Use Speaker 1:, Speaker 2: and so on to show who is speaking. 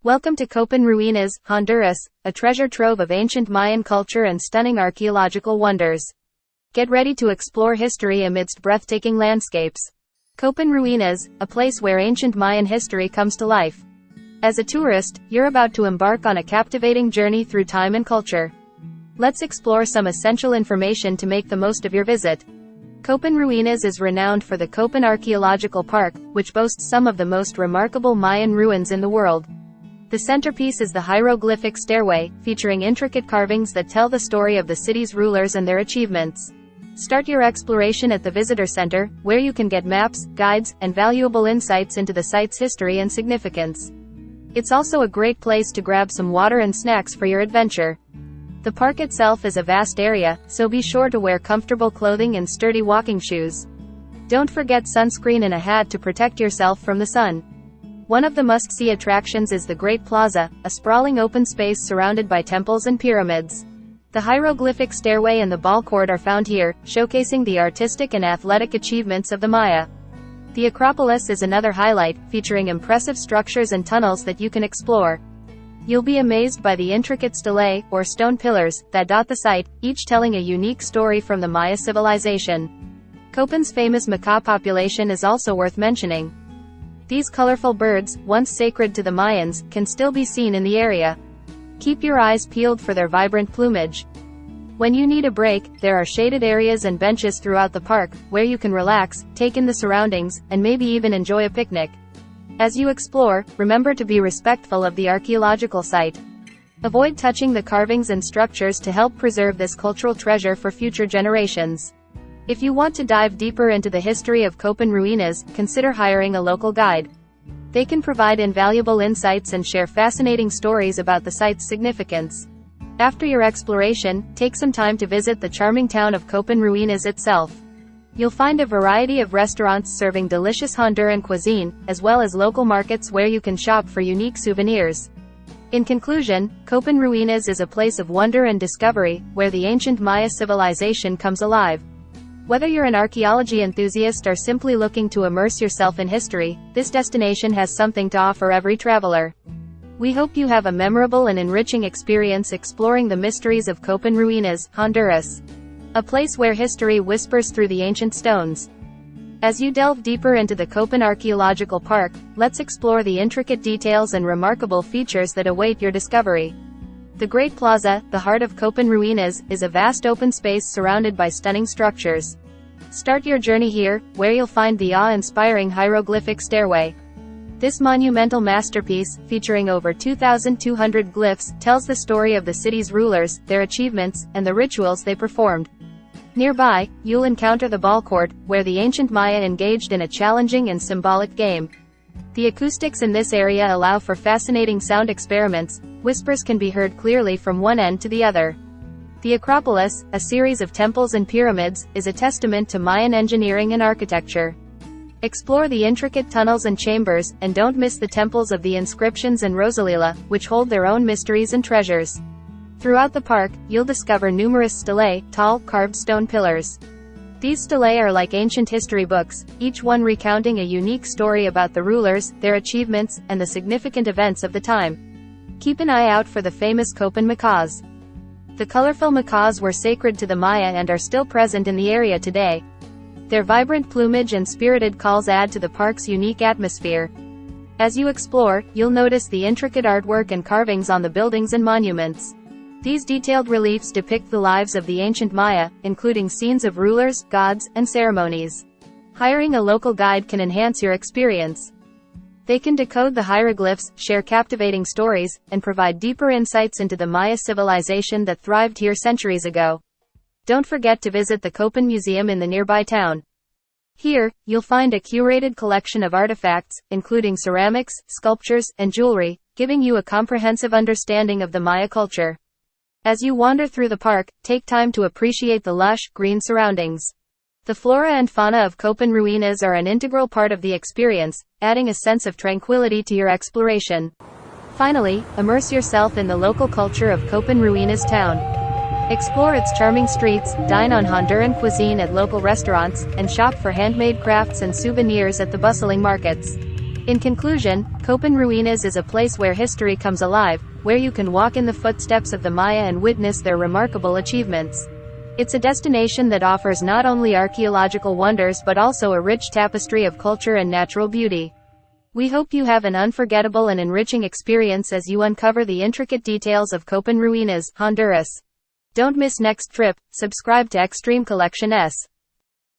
Speaker 1: Welcome to Copán Ruinas, Honduras, a treasure trove of ancient Mayan culture and stunning archaeological wonders. Get ready to explore history amidst breathtaking landscapes. Copán Ruinas, a place where ancient Mayan history comes to life. As a tourist, you're about to embark on a captivating journey through time and culture. Let's explore some essential information to make the most of your visit. Copán Ruinas is renowned for the Copán Archaeological Park, which boasts some of the most remarkable Mayan ruins in the world. The centerpiece is the Hieroglyphic Stairway, featuring intricate carvings that tell the story of the city's rulers and their achievements. Start your exploration at the Visitor Center, where you can get maps, guides, and valuable insights into the site's history and significance. It's also a great place to grab some water and snacks for your adventure. The park itself is a vast area, so be sure to wear comfortable clothing and sturdy walking shoes. Don't forget sunscreen and a hat to protect yourself from the sun. One of the must-see attractions is the Great Plaza, a sprawling open space surrounded by temples and pyramids. The Hieroglyphic Stairway and the Ball Court are found here, showcasing the artistic and athletic achievements of the Maya. The Acropolis is another highlight, featuring impressive structures and tunnels that you can explore. You'll be amazed by the intricate stelae, or stone pillars, that dot the site, each telling a unique story from the Maya civilization. Copan's famous Macaw population is also worth mentioning. These colorful birds, once sacred to the Mayans, can still be seen in the area. Keep your eyes peeled for their vibrant plumage. When you need a break, there are shaded areas and benches throughout the park, where you can relax, take in the surroundings, and maybe even enjoy a picnic. As you explore, remember to be respectful of the archaeological site. Avoid touching the carvings and structures to help preserve this cultural treasure for future generations. If you want to dive deeper into the history of Copán Ruinas, consider hiring a local guide. They can provide invaluable insights and share fascinating stories about the site's significance. After your exploration, take some time to visit the charming town of Copán Ruinas itself. You'll find a variety of restaurants serving delicious Honduran cuisine, as well as local markets where you can shop for unique souvenirs. In conclusion, Copán Ruinas is a place of wonder and discovery, where the ancient Maya civilization comes alive. Whether you're an archaeology enthusiast or simply looking to immerse yourself in history, this destination has something to offer every traveler. We hope you have a memorable and enriching experience exploring the mysteries of Copán Ruinas, Honduras. A place where history whispers through the ancient stones. As you delve deeper into the Copán Archaeological Park, let's explore the intricate details and remarkable features that await your discovery. The Great Plaza, the heart of Copán Ruinas, is a vast open space surrounded by stunning structures. Start your journey here, where you'll find the awe-inspiring Hieroglyphic Stairway. This monumental masterpiece, featuring over 2,200 glyphs, tells the story of the city's rulers, their achievements, and the rituals they performed. Nearby, you'll encounter the Ball Court, where the ancient Maya engaged in a challenging and symbolic game. The acoustics in this area allow for fascinating sound experiments. Whispers can be heard clearly from one end to the other. The Acropolis, a series of temples and pyramids, is a testament to Mayan engineering and architecture. Explore the intricate tunnels and chambers, and don't miss the temples of the inscriptions and Rosalila, which hold their own mysteries and treasures. Throughout the park, you'll discover numerous stelae, tall, carved stone pillars. These stelae are like ancient history books, each one recounting a unique story about the rulers, their achievements, and the significant events of the time. Keep an eye out for the famous Copán Macaws. The colorful macaws were sacred to the Maya and are still present in the area today. Their vibrant plumage and spirited calls add to the park's unique atmosphere. As you explore, you'll notice the intricate artwork and carvings on the buildings and monuments. These detailed reliefs depict the lives of the ancient Maya, including scenes of rulers, gods, and ceremonies. Hiring a local guide can enhance your experience. They can decode the hieroglyphs, share captivating stories, and provide deeper insights into the Maya civilization that thrived here centuries ago. Don't forget to visit the Copan Museum in the nearby town. Here, you'll find a curated collection of artifacts, including ceramics, sculptures, and jewelry, giving you a comprehensive understanding of the Maya culture. As you wander through the park, take time to appreciate the lush, green surroundings. The flora and fauna of Copán Ruinas are an integral part of the experience, adding a sense of tranquility to your exploration. Finally, immerse yourself in the local culture of Copán Ruinas town. Explore its charming streets, dine on Honduran cuisine at local restaurants, and shop for handmade crafts and souvenirs at the bustling markets. In conclusion, Copán Ruinas is a place where history comes alive, where you can walk in the footsteps of the Maya and witness their remarkable achievements. It's a destination that offers not only archaeological wonders but also a rich tapestry of culture and natural beauty. We hope you have an unforgettable and enriching experience as you uncover the intricate details of Copán Ruinas, Honduras. Don't miss next trip. Subscribe to Xtreme Collection S.